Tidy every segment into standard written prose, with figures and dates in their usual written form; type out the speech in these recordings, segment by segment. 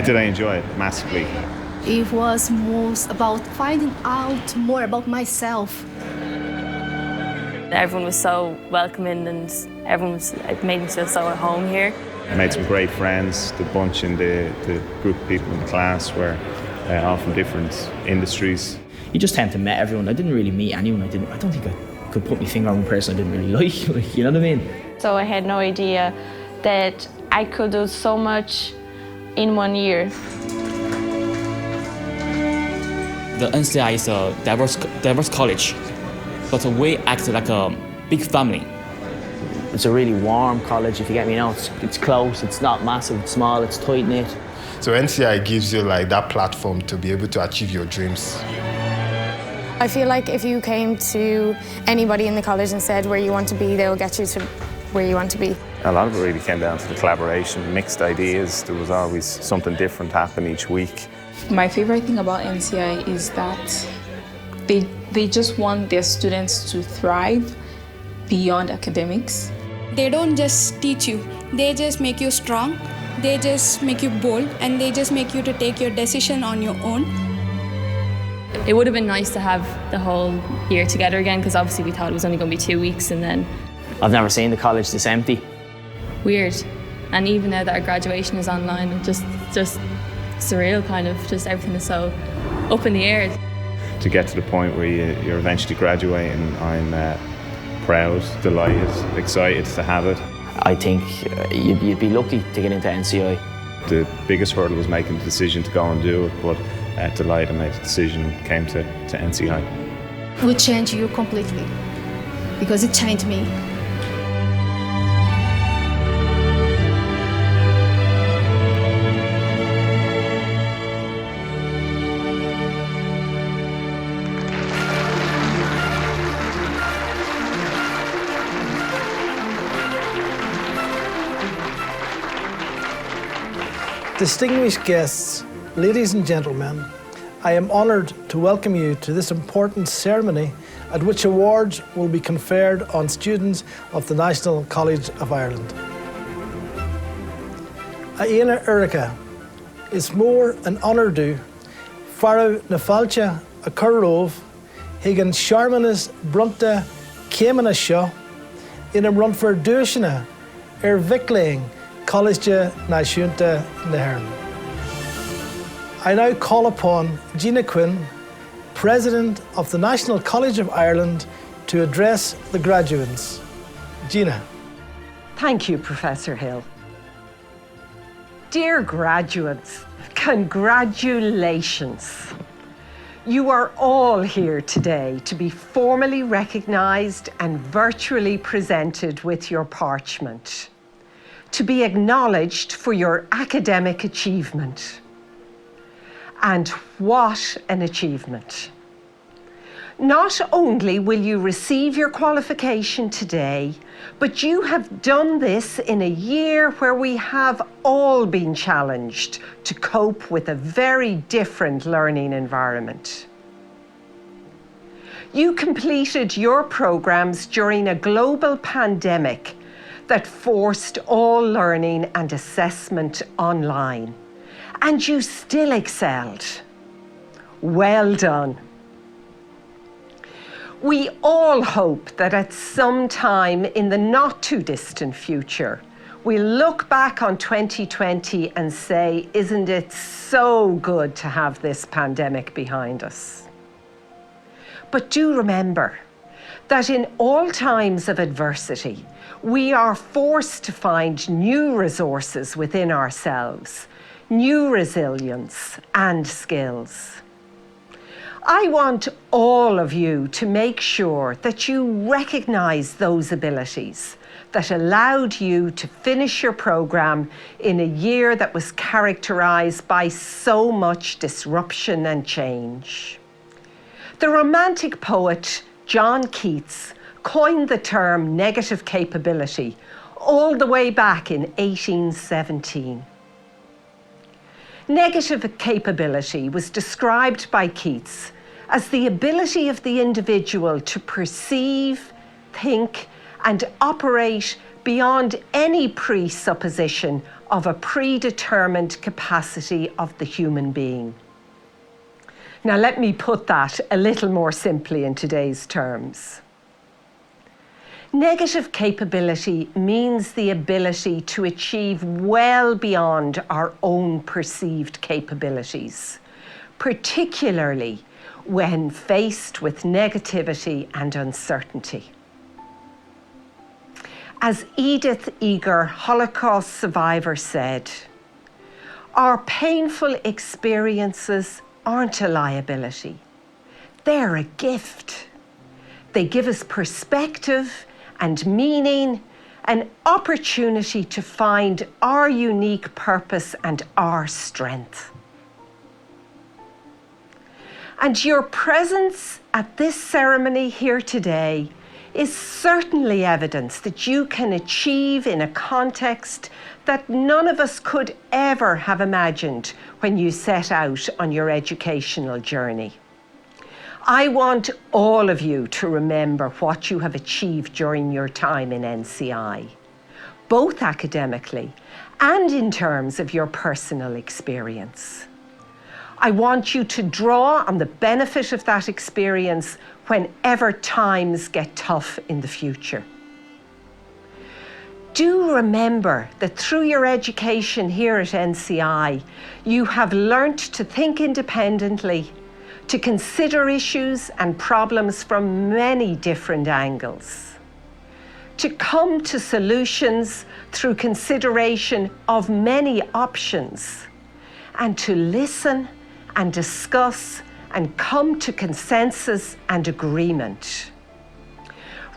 Did I enjoy it? Massively. It was most about finding out more about myself. Everyone was so welcoming and it made me feel so at home here. I made some great friends. The bunch in the group of people in the class were all from different industries. You just tend to meet everyone. I didn't really meet anyone. I don't think I could put my finger on one person I didn't really like, you know what I mean? So I had no idea that I could do so much in 1 year. The NCI is a diverse college, but we act like a big family. It's a really warm college, if you get me now. It's close, it's not massive, it's small, it's tight-knit. So NCI gives you like that platform to be able to achieve your dreams. I feel like if you came to anybody in the college and said where you want to be, they'll get you to where you want to be. A lot of it really came down to the collaboration, mixed ideas. There was always something different happening each week. My favorite thing about NCI is that they just want their students to thrive beyond academics. They don't just teach you, they just make you strong, they just make you bold, and they just make you to take your decision on your own. It would have been nice to have the whole year together again, because obviously we thought it was only going to be 2 weeks and then... I've never seen the college this empty. Weird. And even now that our graduation is online, it's just surreal kind of, just everything is so up in the air. To get to the point where you're eventually graduating, I'm proud, delighted, excited to have it. I think you'd be lucky to get into NCI. The biggest hurdle was making the decision to go and do it, but delighted I made the decision and came to NCI. It would change you completely, because it changed me. Distinguished guests, ladies and gentlemen, I am honoured to welcome you to this important ceremony at which awards will be conferred on students of the National College of Ireland. Aina Erica is more an honour due, Farrow Nafalcha a Currove, Higan Sharmanas Brunta Kamana Shaw, in a run for Dushina, Vikling, College Nashunta Nairn. I now call upon Gina Quinn, President of the National College of Ireland, to address the graduates. Gina. Thank you, Professor Hill. Dear graduates, congratulations. You are all here today to be formally recognised and virtually presented with your parchment, to be acknowledged for your academic achievement. And what an achievement. Not only will you receive your qualification today, but you have done this in a year where we have all been challenged to cope with a very different learning environment. You completed your programs during a global pandemic that forced all learning and assessment online, and you still excelled. Well done. We all hope that at some time in the not too distant future, we'll look back on 2020 and say, isn't it so good to have this pandemic behind us? But do remember that in all times of adversity, we are forced to find new resources within ourselves, new resilience and skills. I want all of you to make sure that you recognise those abilities that allowed you to finish your programme in a year that was characterised by so much disruption and change. The Romantic poet John Keats coined the term negative capability all the way back in 1817. Negative capability was described by Keats as the ability of the individual to perceive, think, and operate beyond any presupposition of a predetermined capacity of the human being. Now let me put that a little more simply in today's terms. Negative capability means the ability to achieve well beyond our own perceived capabilities, particularly when faced with negativity and uncertainty. As Edith Eger, Holocaust survivor, said, "Our painful experiences aren't a liability. They're a gift. They give us perspective and meaning, an opportunity to find our unique purpose and our strength." And your presence at this ceremony here today is certainly evidence that you can achieve in a context that none of us could ever have imagined when you set out on your educational journey. I want all of you to remember what you have achieved during your time in NCI, both academically and in terms of your personal experience. I want you to draw on the benefit of that experience whenever times get tough in the future. Do remember that through your education here at NCI, you have learnt to think independently, to consider issues and problems from many different angles, to come to solutions through consideration of many options, and to listen and discuss and come to consensus and agreement.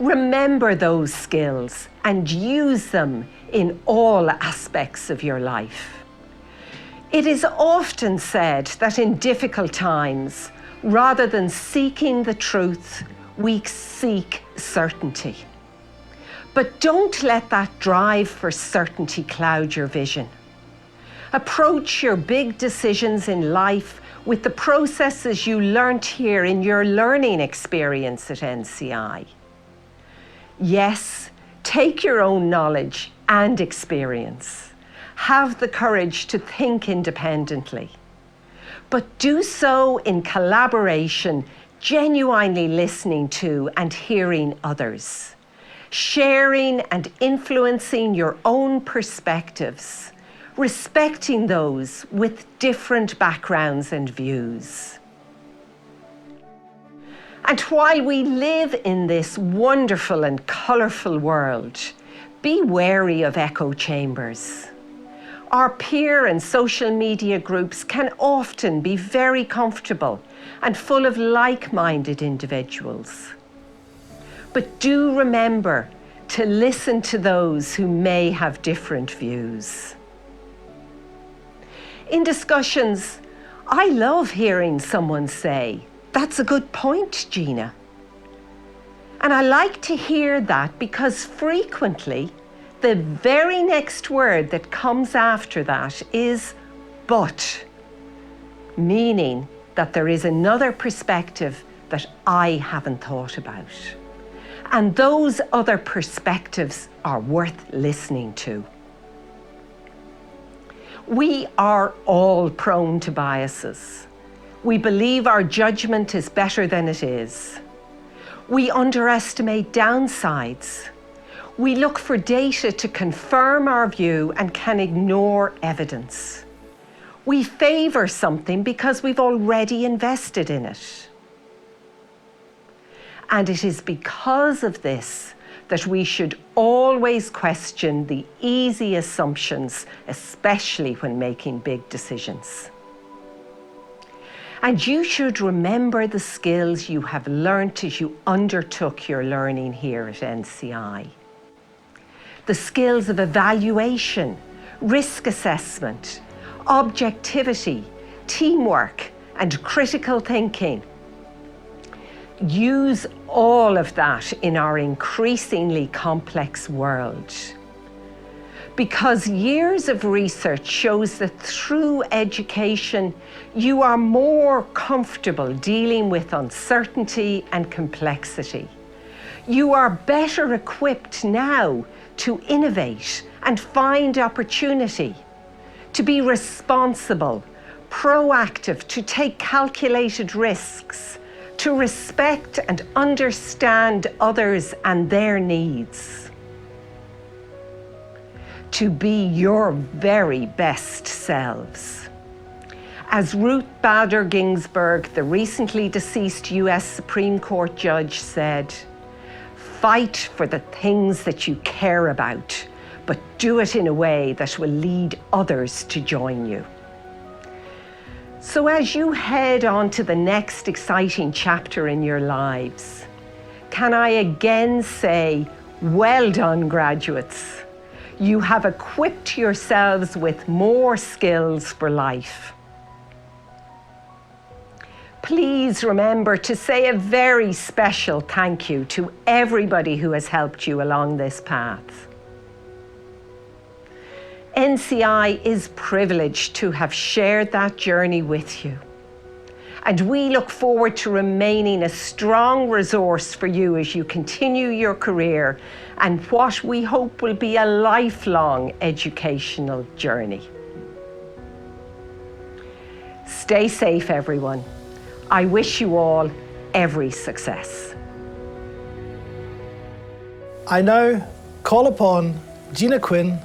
Remember those skills and use them in all aspects of your life. It is often said that in difficult times, rather than seeking the truth, we seek certainty. But don't let that drive for certainty cloud your vision. Approach your big decisions in life with the processes you learnt here in your learning experience at NCI. Yes, take your own knowledge and experience. Have the courage to think independently, but do so in collaboration, genuinely listening to and hearing others, sharing and influencing your own perspectives, respecting those with different backgrounds and views. And while we live in this wonderful and colourful world, be wary of echo chambers. Our peer and social media groups can often be very comfortable and full of like-minded individuals. But do remember to listen to those who may have different views. In discussions, I love hearing someone say, "That's a good point, Gina." And I like to hear that because frequently the very next word that comes after that is "but," meaning that there is another perspective that I haven't thought about. And those other perspectives are worth listening to. We are all prone to biases. We believe our judgment is better than it is. We underestimate downsides. We look for data to confirm our view and can ignore evidence. We favour something because we've already invested in it. And it is because of this that we should always question the easy assumptions, especially when making big decisions. And you should remember the skills you have learnt as you undertook your learning here at NCI. The skills of evaluation, risk assessment, objectivity, teamwork, and critical thinking. Use all of that in our increasingly complex world. Because years of research shows that through education, you are more comfortable dealing with uncertainty and complexity. You are better equipped now to innovate and find opportunity. to be responsible, proactive, to take calculated risks, to respect and understand others and their needs, to be your very best selves. As Ruth Bader Ginsburg, the recently deceased US Supreme Court judge, said, "Fight for the things that you care about, but do it in a way that will lead others to join you." So as you head on to the next exciting chapter in your lives, can I again say, well done, graduates. You have equipped yourselves with more skills for life. Please remember to say a very special thank you to everybody who has helped you along this path. NCI is privileged to have shared that journey with you. And we look forward to remaining a strong resource for you as you continue your career and what we hope will be a lifelong educational journey. Stay safe, everyone. I wish you all every success. I now call upon Gina Quinn,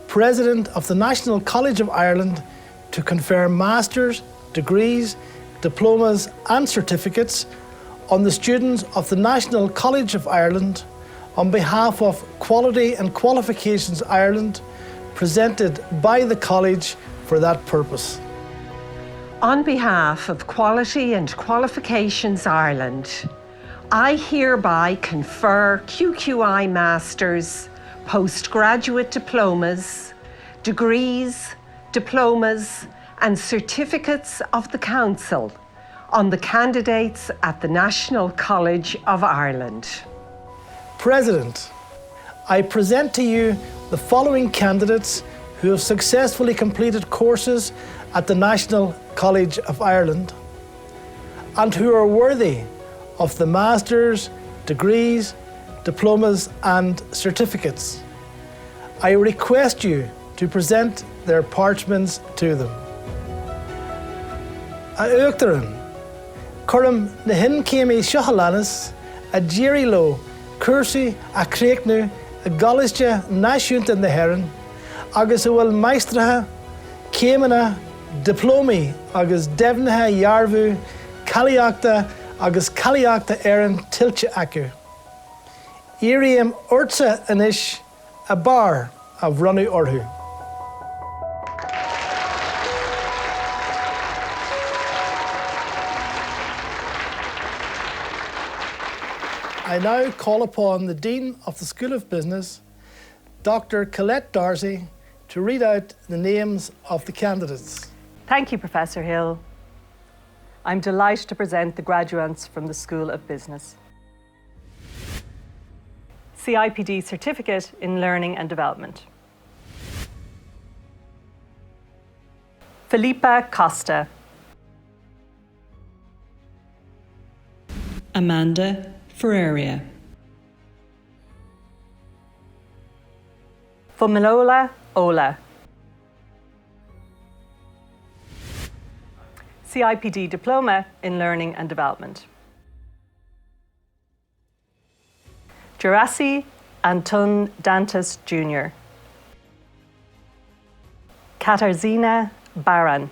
President of the National College of Ireland, to confer masters, degrees, diplomas and certificates on the students of the National College of Ireland on behalf of Quality and Qualifications Ireland, presented by the College for that purpose. On behalf of Quality and Qualifications Ireland, I hereby confer QQI Masters, postgraduate diplomas, degrees, diplomas, and certificates of the Council on the candidates at the National College of Ireland. President, I present to you the following candidates who have successfully completed courses at the National College of Ireland and who are worthy of the masters, degrees, diplomas and certificates. I request you to present their parchments to them. A Uachtaran, Curum na Hincéimí Seochalanas, a Jerry Low, Cursi a Creeknu, a Gallisja Náisiúnta na Heran, agus bhfuil maistrathe, céimena, diplomi agus devnathe Yarvu, Caliachta agus Caliachta Éireann Tiltte acu. Iriam Urtsa Anish, a bar of Runnu Orhu. I now call upon the Dean of the School of Business, Dr. Colette Darcy, to read out the names of the candidates. Thank you, Professor Hill. I'm delighted to present the graduates from the School of Business. CIPD Certificate in Learning and Development. Filipa Costa. Amanda Ferreira. Fumilola Ola. CIPD Diploma in Learning and Development. Gerasi Antun Dantas Jr. Katarzyna Baran.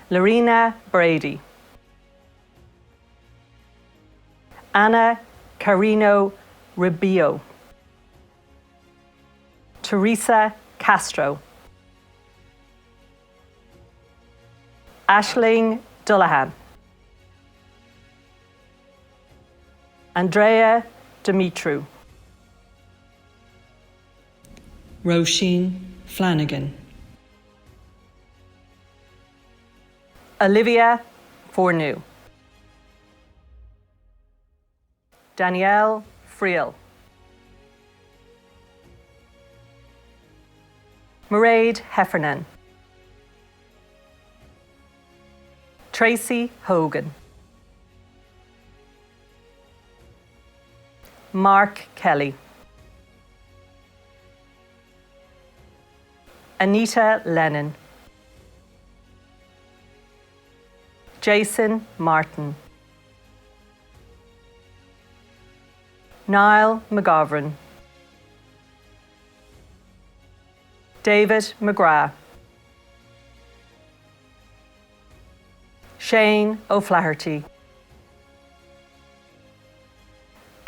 Lorena Brady. Anna Carino Rubio. Teresa Castro. Aisling Dullahan. Andrea Dimitru. Roisin Flanagan. Olivia Fornew. Danielle Friel. Mairead Heffernan. Tracy Hogan. Mark Kelly. Anita Lennon, Jason Martin, Niall McGovern, David McGrath, Shane O'Flaherty,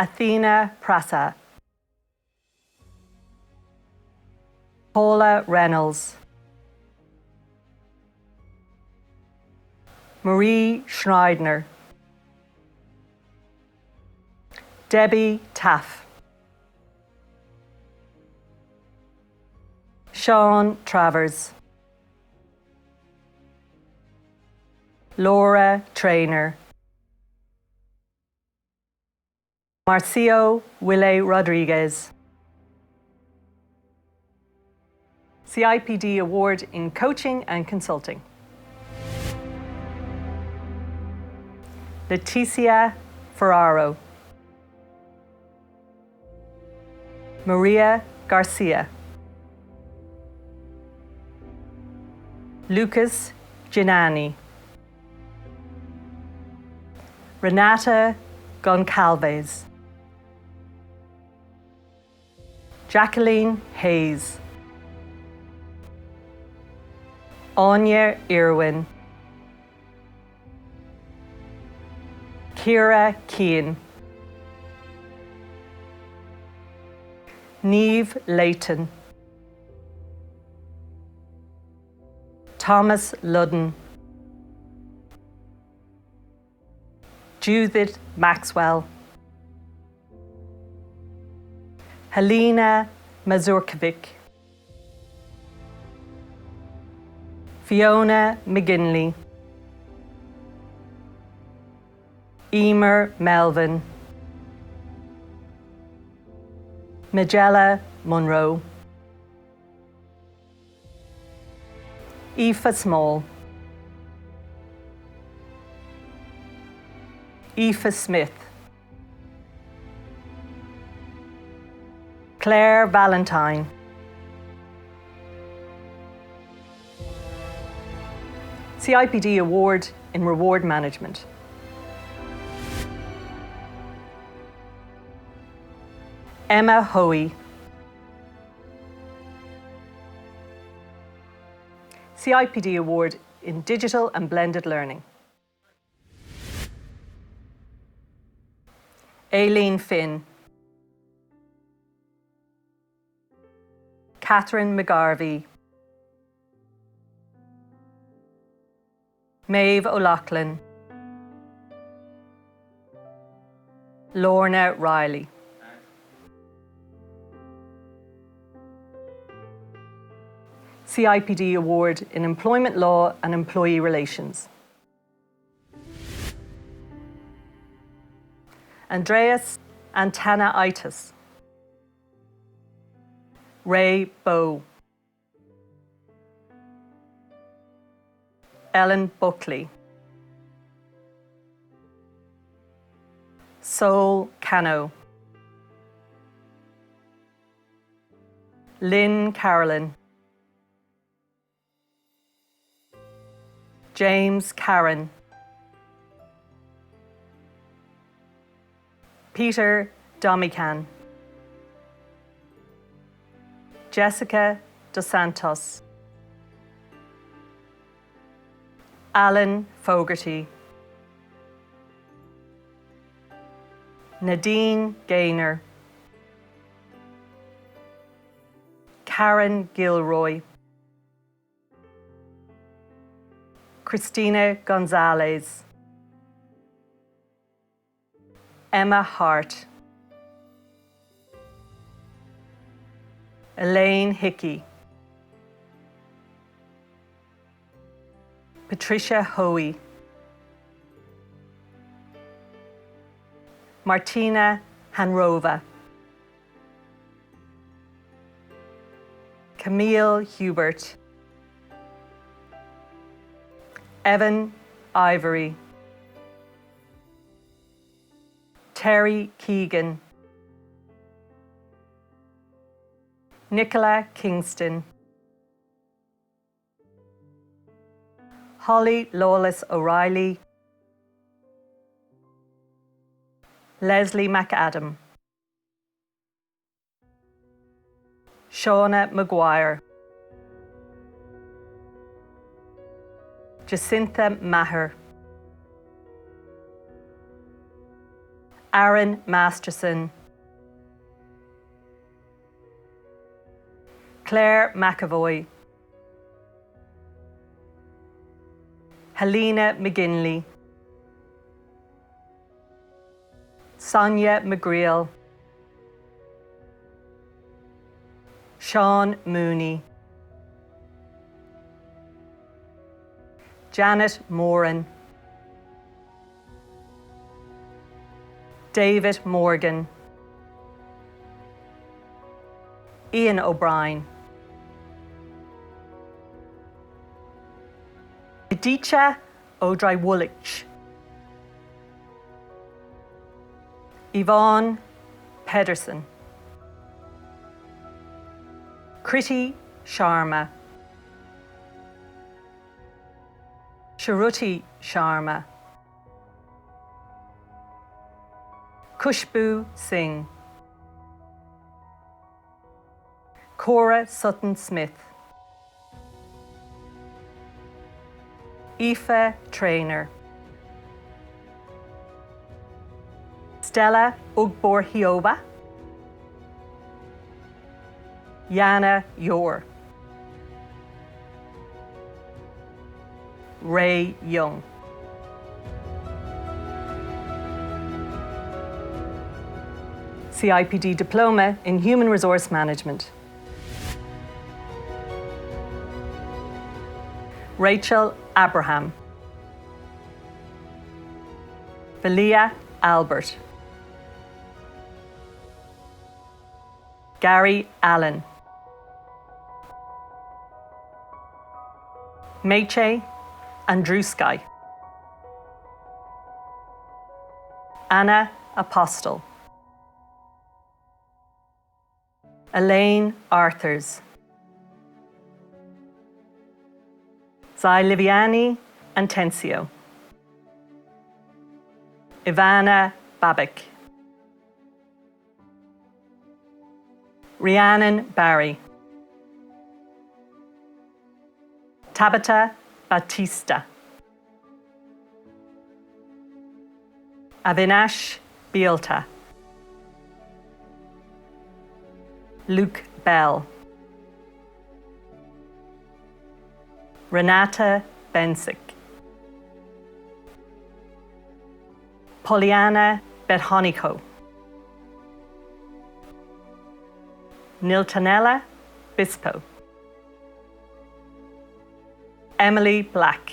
Athena Prasa, Paula Reynolds, Marie Schneidner, Debbie Taff, Sean Travers, Laura Traynor, Marcio Wille Rodriguez, CIPD Award in Coaching and Consulting, Leticia Ferraro, Maria Garcia, Lucas Ginani, Renata Goncalves, Jacqueline Hayes, Anya Irwin, Kira Keane, Neve Layton, Thomas Ludden, Judith Maxwell, Helena Mazurkovic, Fiona McGinley, Emer Melvin, Magella Munro, Aoife Small, Aoife Smith, Claire Valentine, CIPD Award in Reward Management, Emma Hoey, CIPD Award in Digital and Blended Learning, Aileen Finn, Catherine McGarvey, Maeve O'Loughlin, Lorna Riley. CIPD Award in Employment Law and Employee Relations, Andreas Antanaitis, Ray Bowe, Ellen Buckley, Sol Cano, Lynn Carolyn, James Karen, Peter Domican, Jessica Dos Santos, Alan Fogarty, Nadine Gaynor, Karen Gilroy, Christina Gonzalez, Emma Hart, Elaine Hickey, Patricia Hoey, Martina Hanrova, Camille Hubert, Evan Ivory, Terry Keegan, Nicola Kingston, Holly Lawless O'Reilly, Leslie McAdam, Shauna Maguire, Jacinta Maher, Aaron Masterson, Claire McAvoy, Helena McGinley, Sonia McGreal, Sean Mooney, Janet Moran, David Morgan, Ian O'Brien, Aditya O'Drywullich, Yvonne Pedersen, Kriti Sharma, Sharuti Sharma, Kushbu Singh, Cora Sutton Smith, Aoife Traynor, Stella Ugbor-Hioba, Yana Yor, Ray Young. CIPD Diploma in Human Resource Management. Rachel Abraham, Valia Albert, Gary Allen, Meche Andruskaj, Anna Apostle, Elaine Arthurs, Zai Liviani Antencio, Ivana Babik, Rhiannon Barry, Tabitha Batista, Avinash Bielta, Luke Bell, Renata Bensick, Pollyanna Bethonico, Niltanella Bispo, Emily Black,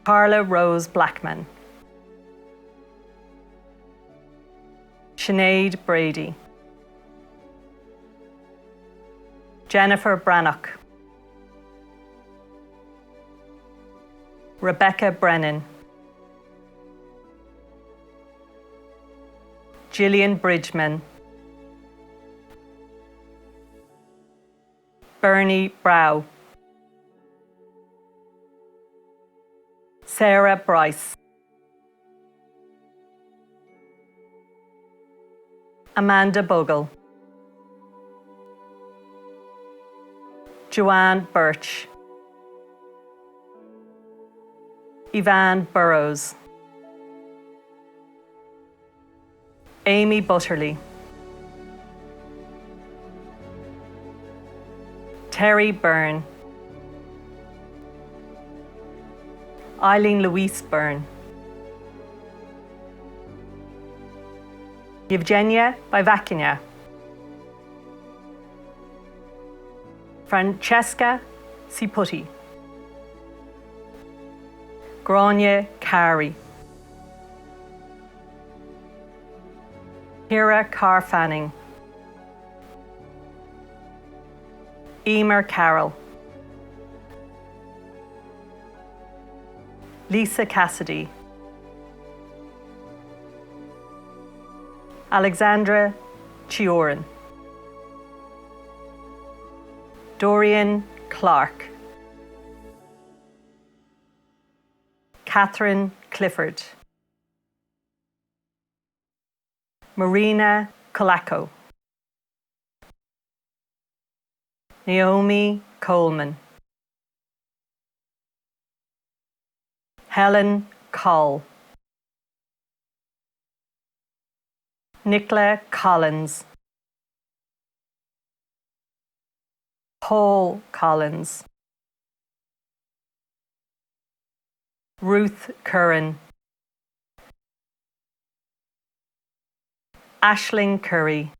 Carla Rose Blackman, Sinead Brady, Jennifer Brannock, Rebecca Brennan, Gillian Bridgman, Bernie Brow, Sarah Bryce, Amanda Bogle, Joanne Birch, Yvonne Burrows, Amy Butterly, Terry Byrne, Eileen Louise Byrne, Yevgenia Vivakina, Francesca Ciputi, Grania Carey, Kira Carfanning, Emer Carroll, Lisa Cassidy, Alexandra Chiorin, Dorian Clark. Catherine Clifford. Marina Kolako. Naomi Coleman. Helen Coll. Nicola Collins. Paul Collins. Ruth Curran. Aisling Curry.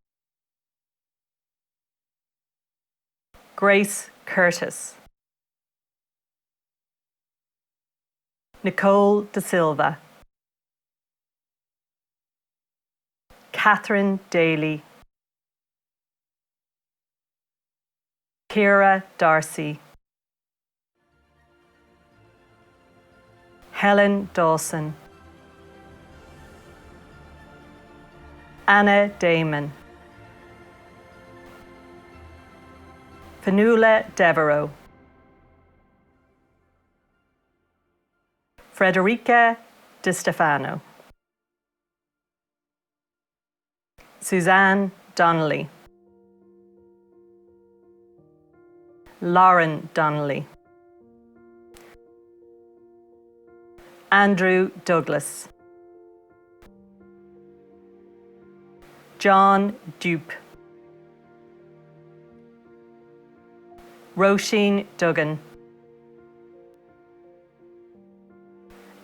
Grace Curtis. Nicole De Silva. Catherine Daly. Kira Darcy. Helen Dawson. Anna Damon. Fanula Devereaux. Frederica Di Stefano. Suzanne Donnelly. Lauren Donnelly. Andrew Douglas. John Dupe. Roisin Duggan.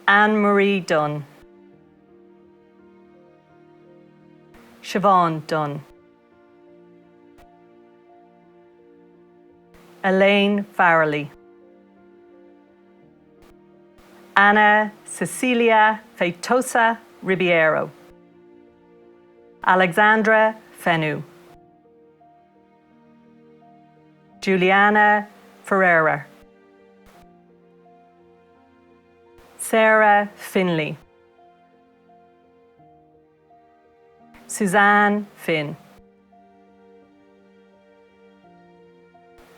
Anne-Marie Dunn. Siobhan Dunn. Elaine Farrelly. Anna Cecilia Feitosa Ribeiro. Alexandra Fenu. Juliana Ferreira. Sarah Finley. Suzanne Finn.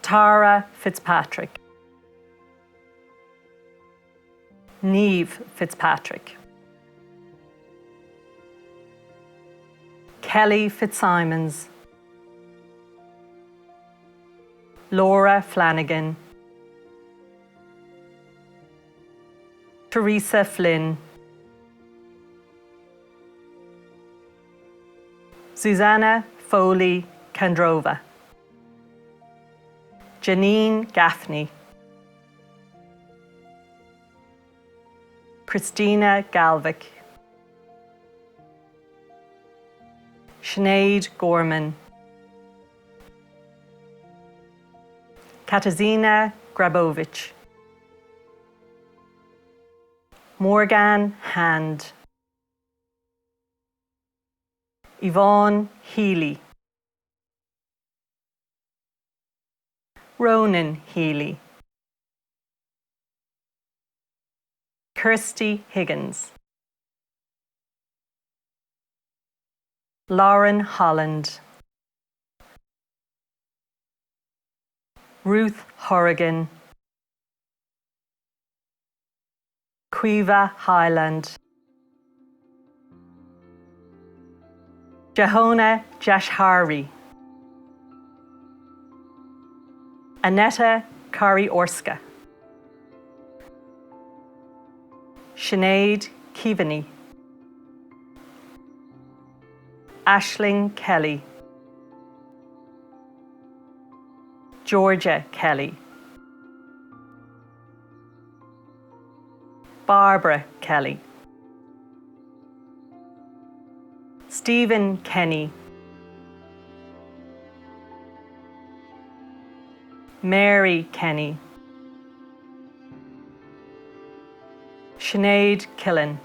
Tara Fitzpatrick. Niamh Fitzpatrick. Kelly Fitzsimons. Laura Flanagan. Teresa Flynn. Susanna Foley Kandrova. Janine Gaffney. Christina Galvic. Sinead Gorman. Katarzyna Grabowicz. Morgan Hand. Yvonne Healy. Ronan Healy. Kirsty Higgins. Lauren Holland. Ruth Horrigan. Quiva Highland. Jahona Jashari. Anetta Kari-Orska. Sinead Keaveney. Aisling Kelly. Georgia Kelly. Barbara Kelly. Stephen Kenny. Mary Kenny. Sinead Killen.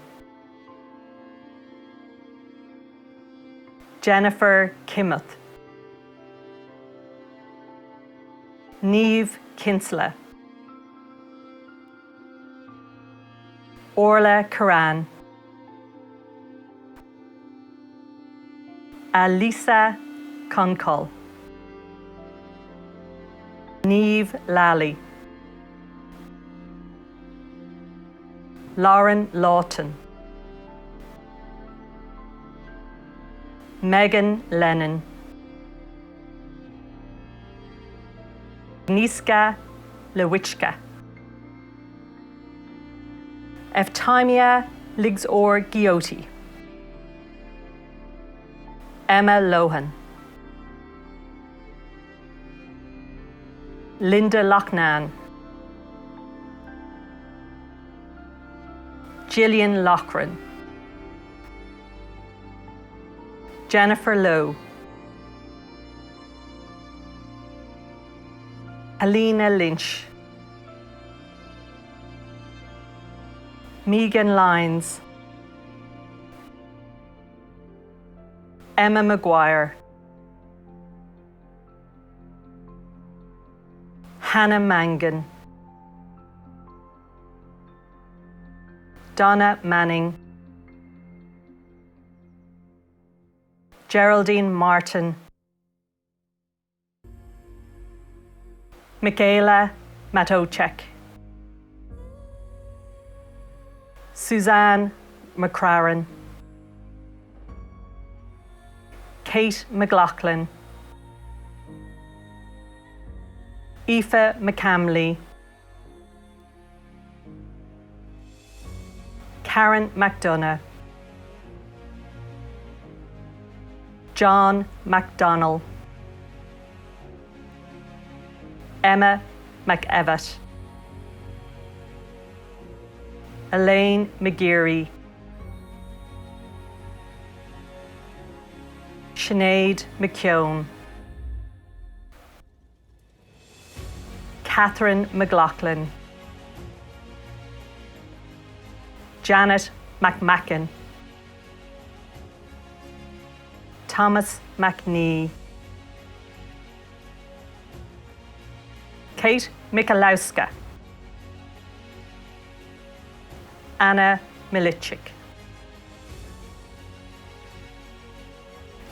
Jennifer Kimmeth. Niamh Kinsella. Orla Karan. Alisa Konkol. Niamh Lally, Lauren Lawton, Megan Lennon, Agnieszka Lewiczka, Eftimia Ligzor Gioti, Emma Lohan, Linda Lochnan, Gillian Loughran, Jennifer Lowe, Helena Lynch, Megan Lyons, Emma Maguire, Hannah Mangan, Donna Manning, Geraldine Martin, Michaela Matocek, Suzanne McCraren, Kate McLaughlin, Aoife McCamley, Karen McDonough, John McDonnell, Emma McEvitt, Elaine McGeary, Sinead McKeown, Catherine McLaughlin, Janet McMacken, Thomas McNee, Kate Michalowska, Anna Milichik,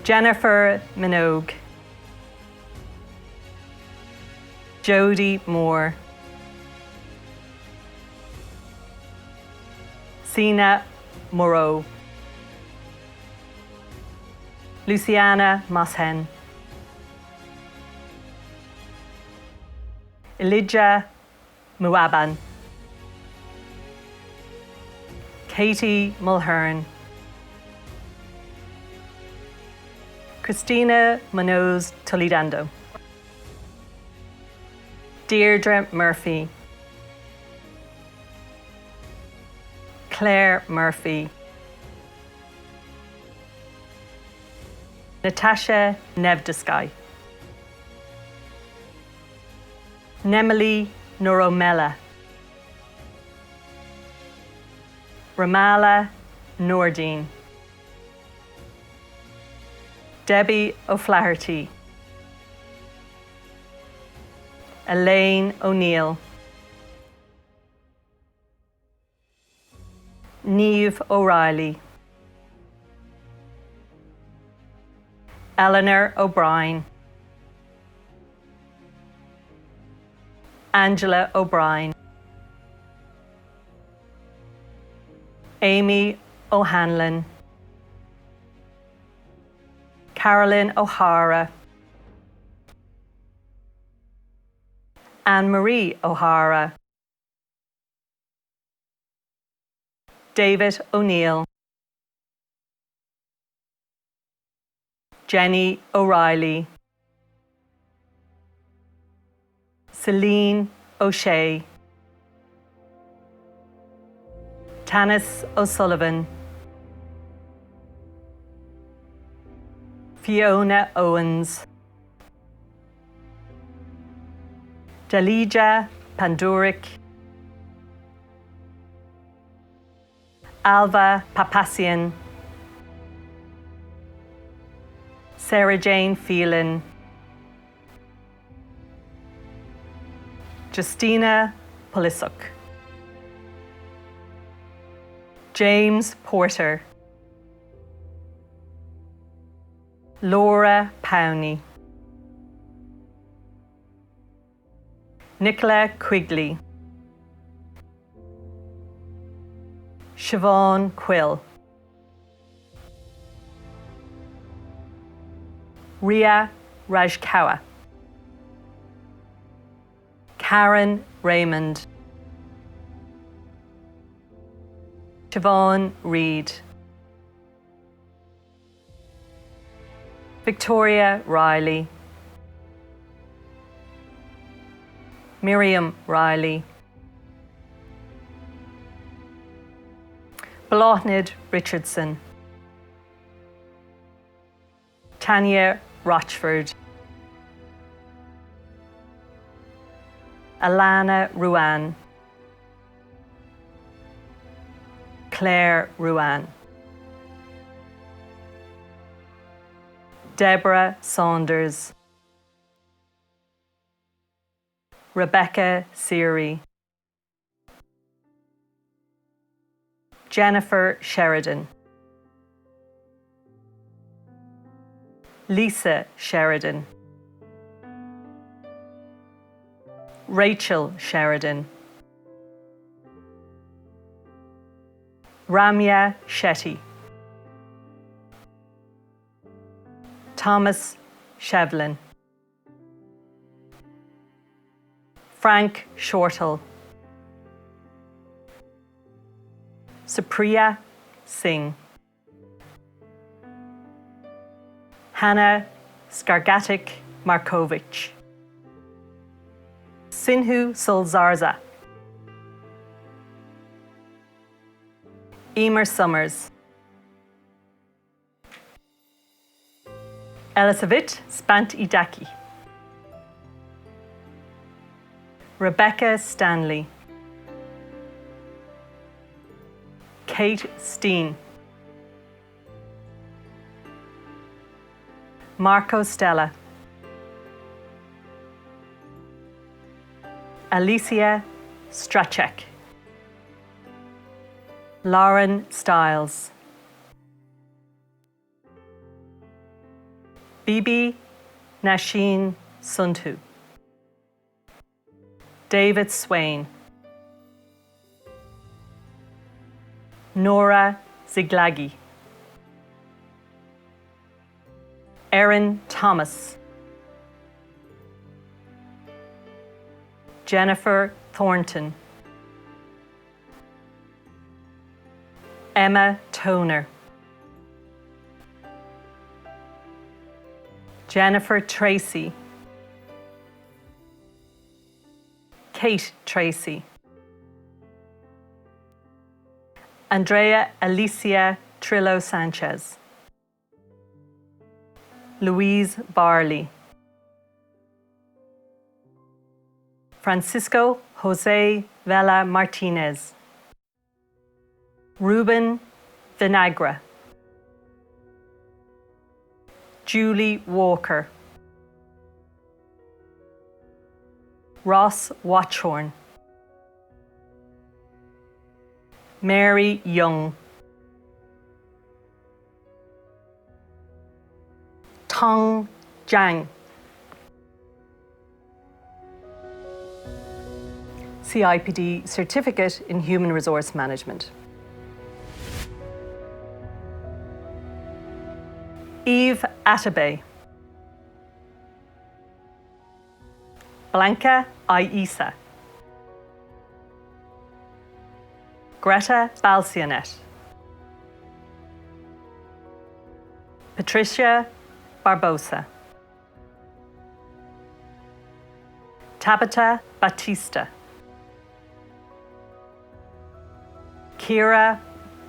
Jennifer Minogue, Jodie Moore, Sina Moreau, Luciana Moshen, Elijah Muaban, Katie Mulhern, Christina Munoz Toledano, Deirdre Murphy, Claire Murphy, Natasha Nevdesky, Nemily Noromela, Ramala Nordine, Debbie O'Flaherty, Elaine O'Neill, Niamh O'Reilly, Eleanor O'Brien, Angela O'Brien, Amy O'Hanlon, Carolyn O'Hara, Anne-Marie O'Hara, David O'Neill, Jenny O'Reilly, Celine O'Shea, Tanis O'Sullivan, Fiona Owens, Dalija Panduric, Alva Papassian, Sarah Jane Phelan, Justina Polisuk, James Porter, Laura Powney, Nicola Quigley, Siobhan Quill, Ria Rajkawa, Karen Raymond, Siobhan Reid, Victoria Riley, Miriam Riley, Bláthnaid Richardson, Tanya Rochford, Alana Ruan, Claire Ruan, Deborah Saunders, Rebecca Seary, Jennifer Sheridan, Lisa Sheridan, Rachel Sheridan, Ramya Shetty, Thomas Shevlin, Frank Shortall, Supriya Singh, Hannah Skargatic Markovic, Sinhu Solzarza, Emer Summers, Elisavit Spant Idaki, Rebecca Stanley, Kate Steen, Marco Stella, Alicia Strachek, Lauren Stiles, Bibi Nasheen Sundhu, David Swain, Nora Ziglagi, Erin Thomas, Jennifer Thornton, Emma Toner, Jennifer Tracy, Kate Tracy, Andrea Alicia Trillo Sanchez, Louise Barley, Francisco Jose Vela Martinez, Ruben Vinagre, Julie Walker, Ross Watchorn, Mary Young, Tong Zhang, CIPD Certificate in Human Resource Management. Eve Atabey, Blanca Aisa, Greta Balcianet, Patricia Barbosa, Tabitha Batista, Kira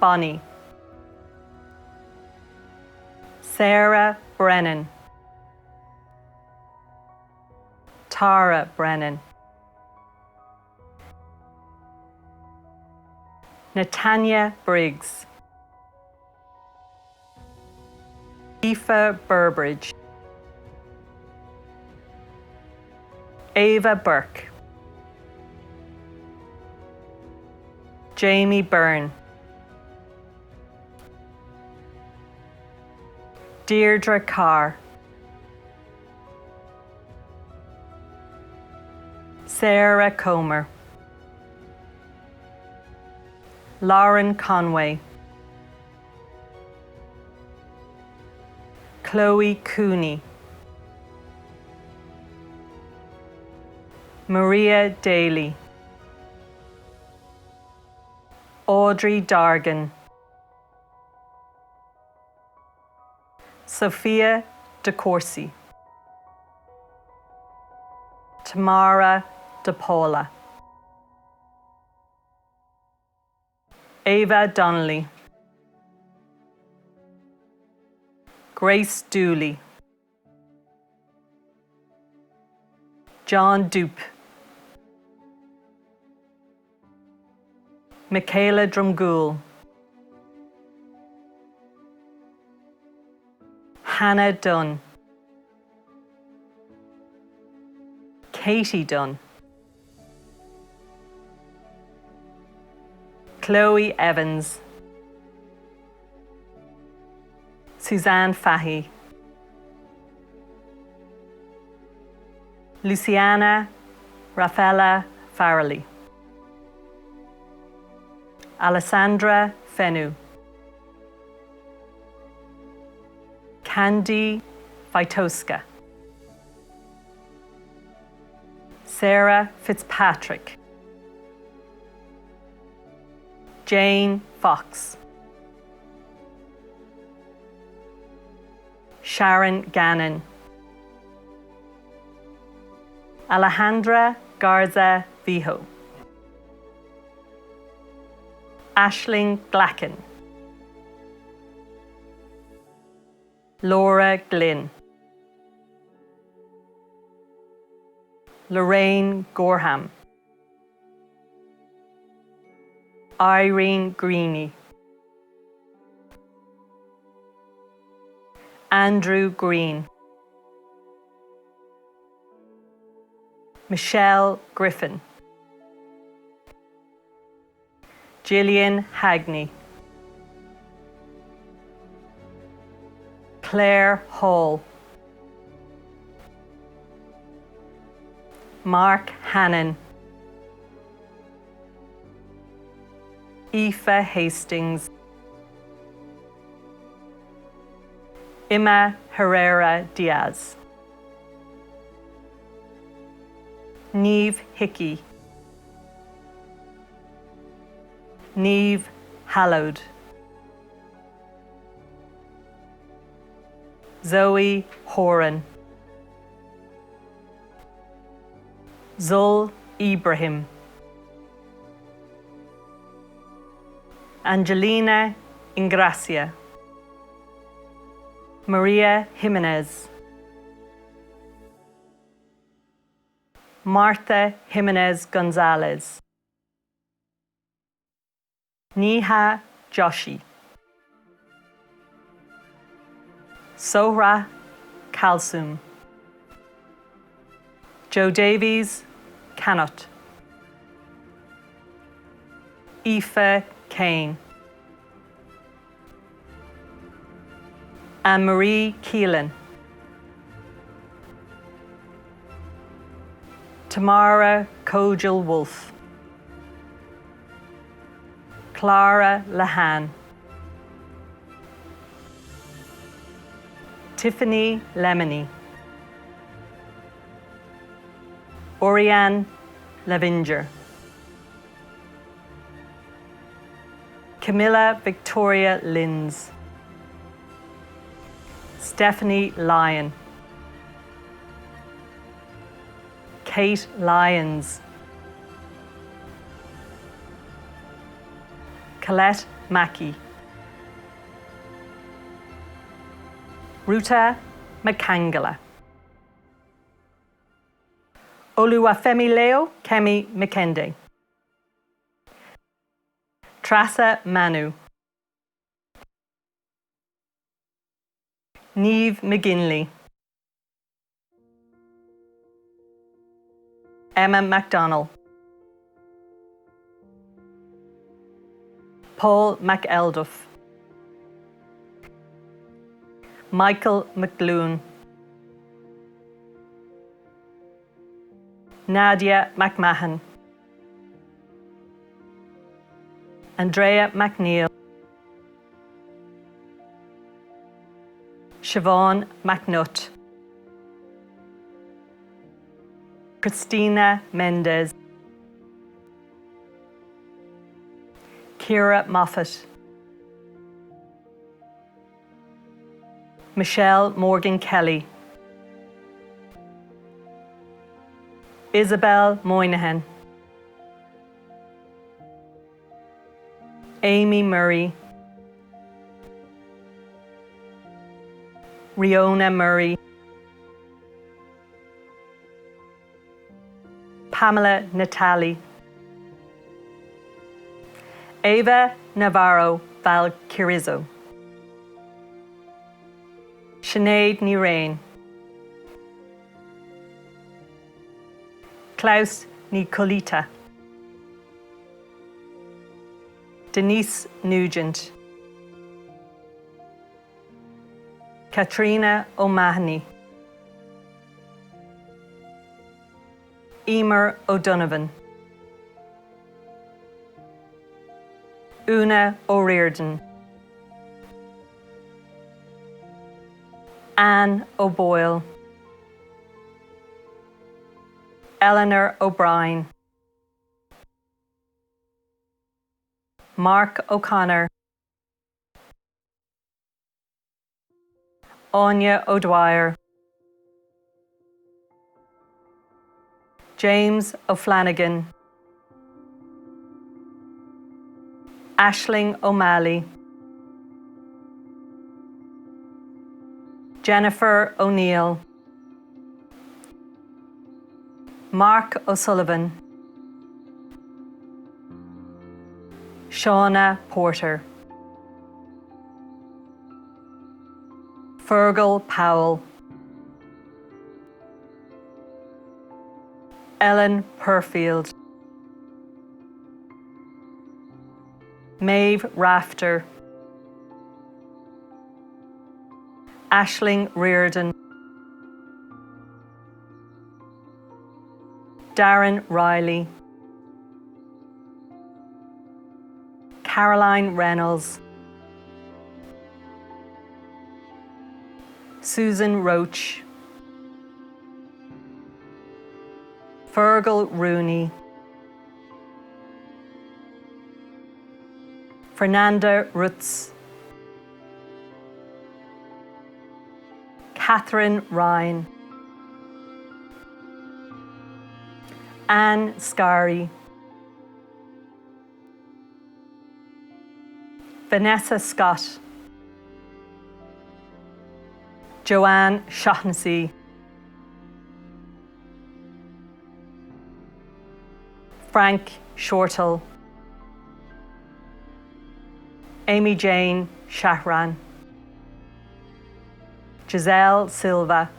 Bonney, Sarah Brennan, Tara Brennan, Natanya Briggs, Aoife Burbridge, Ava Burke, Jamie Byrne, Deirdre Carr, Sarah Comer, Lauren Conway, Chloe Cooney, Maria Daly, Audrey Dargan, Sophia De Corsi, Tamara De Paula, Ava Donnelly, Grace Dooley, John Dupe, Michaela Drumgoole, Hannah Dunn, Katie Dunn, Chloe Evans, Suzanne Fahy, Luciana Rafaela Farrelly, Alessandra Fenu, Candy Witoska, Sarah Fitzpatrick, Jane Fox, Sharon Gannon, Alejandra Garza Vijo, Aisling Glacken, Laura Glynn, Lorraine Gorham, Irene Greeny, Andrew Green, Michelle Griffin, Gillian Hagney, Claire Hall, Mark Hannon, Aoife Hastings, Emma Herrera Diaz, Niamh Hickey, Niamh Hallowed, Zoe Horan, Zul Ibrahim, Angelina Ingracia, Maria Jimenez, Martha Jimenez Gonzalez, Neha Joshi, Sohra Kalsum, Joe Davies Cannot, Aoife Kane, Anne-Marie Keelan, Tamara Kojal Wolf, Clara Lahan, Tiffany Lemony, Oriane Levinger, Camilla Victoria Linz, Stephanie Lyon, Kate Lyons, Colette Mackey, Ruta Makangala, Oluwafemi Leo Kemi Mekende, Trasa Manu, Niamh McGinley, Emma MacDonald, Paul McElduff, Michael McLoone, Nadia McMahon, Andrea McNeil, Siobhan McNutt, Christina Mendez, Ciara Moffat, Michelle Morgan Kelly, Isabel Moynihan, Amy Murray, Riona Murray, Pamela Natali, Ava Navarro Valquirizo, Sinead Nirain, Klaus Nicolita, Denise Nugent, Katrina O'Mahony, Emer O'Donovan, Una O'Riordan, Anne O'Boyle, Eleanor O'Brien, Mark O'Connor, Anya O'Dwyer, James O'Flanagan, Aisling O'Malley, Jennifer O'Neill, Mark O'Sullivan, Shauna Porter, Fergal Powell, Ellen Purfield, Maeve Rafter, Aisling Reardon, Darren Riley, Caroline Reynolds, Susan Roach, Fergal Rooney, Fernanda Rutz, Catherine Ryan, Anne Scarry, Vanessa Scott, Joanne Shaughnessy, Frank Shortall, Amy Jane Shahran, Giselle Silva,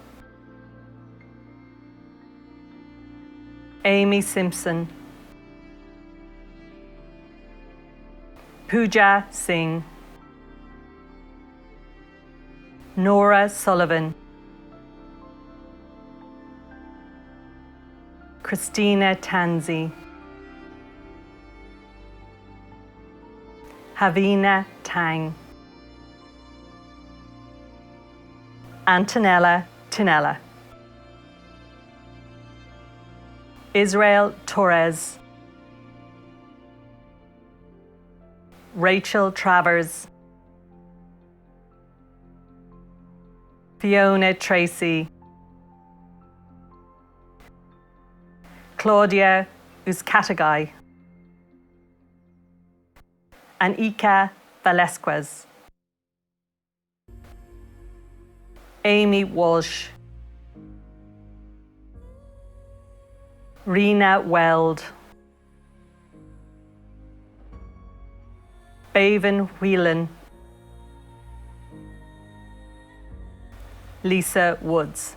Amy Simpson, Pooja Singh, Nora Sullivan, Christina Tanzi, Havina Tang, Antonella Tinella, Israel Torres, Rachel Travers, Fiona Tracy, Claudia Uzcatagai, and Ika Velasquez, Amy Walsh, Rena Weld, Baven Whelan, Lisa Woods.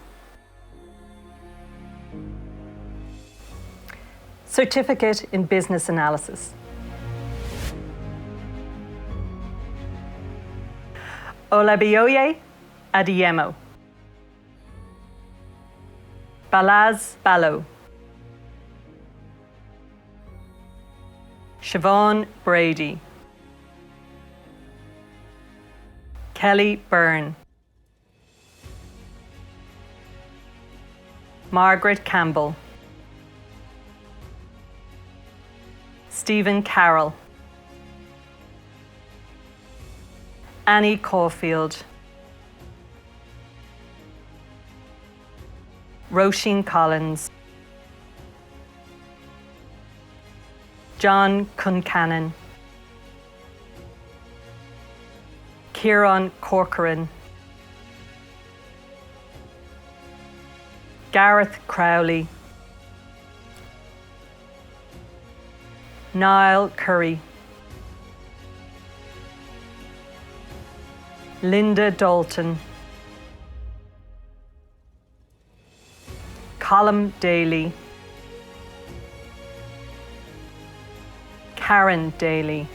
Certificate in Business Analysis. Olabiyoye Adeyemo, Balaz Ballo, Siobhan Brady, Kelly Byrne, Margaret Campbell, Stephen Carroll, Annie Caulfield, Roisin Collins, John Cuncannon, Kieran Corcoran, Gareth Crowley, Niall Curry, Linda Dalton, Colm Daly, Karen Daly,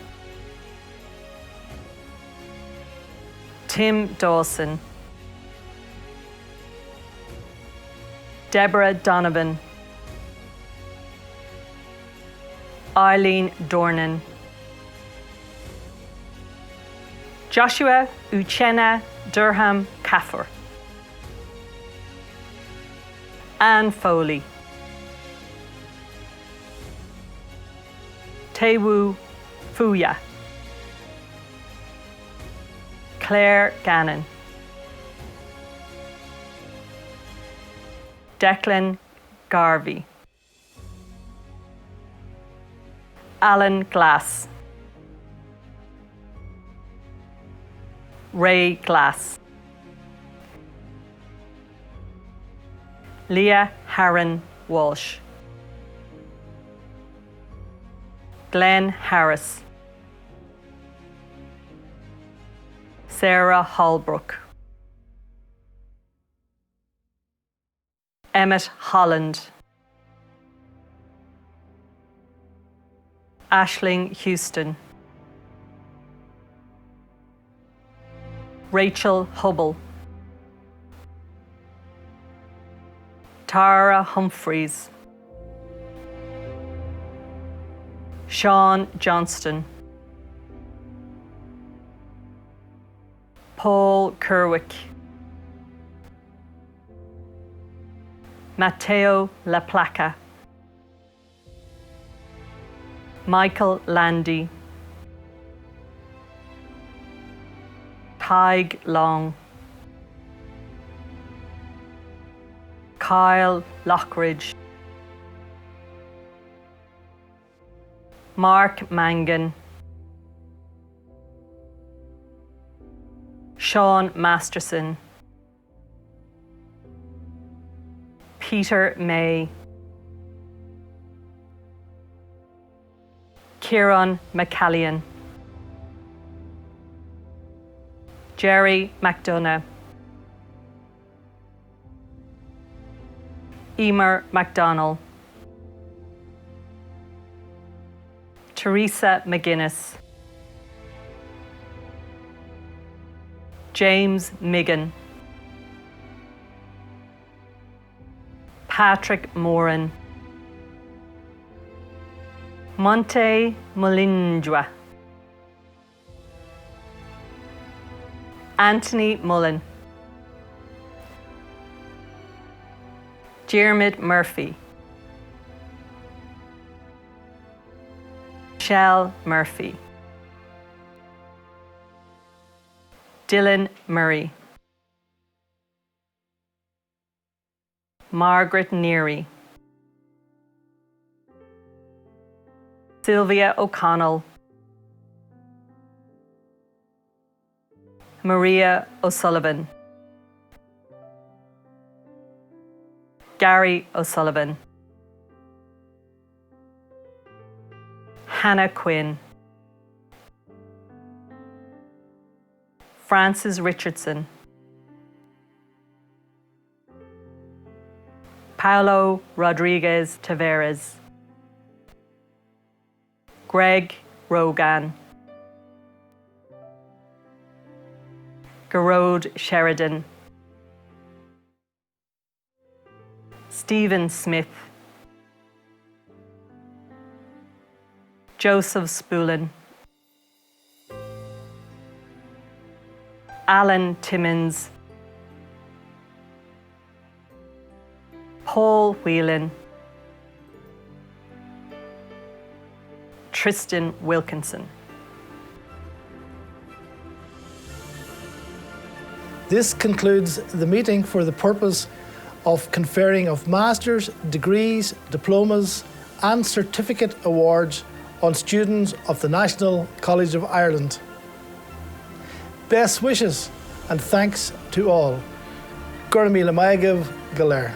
Tim Dawson, Deborah Donovan, Eileen Dornan, Joshua Uchenna Durham Caffer, Anne Foley, Tewu Fuya, Claire Gannon, Declan Garvey, Alan Glass, Ray Glass, Leah Harron Walsh, Glenn Harris, Sarah Holbrook, Emmett Holland, Aisling Houston, Rachel Hubble, Tara Humphreys, Sean Johnston, Paul Kerwick, Matteo Laplaca, Michael Landy, Tig Long, Kyle Lockridge, Mark Mangan, Sean Masterson, Peter May, Kieran McCallion, Jerry McDonough, Emer MacDonald, Teresa McGuinness, James Migan, Patrick Moran, Monte Mulindwa, Anthony Mullen, Diarmid Murphy, Michelle Murphy, Dylan Murray, Margaret Neary, Sylvia O'Connell, Maria O'Sullivan, Gary O'Sullivan, Hannah Quinn, Francis Richardson, Paulo Rodriguez Taveras, Greg Rogan, Garode Sheridan, Stephen Smith, Joseph Spulin, Alan Timmins, Paul Whelan, Tristan Wilkinson. This concludes the meeting for the purpose of conferring of masters, degrees, diplomas and certificate awards on students of the National College of Ireland. Best wishes and thanks to all. Gurmila Maagav Galer.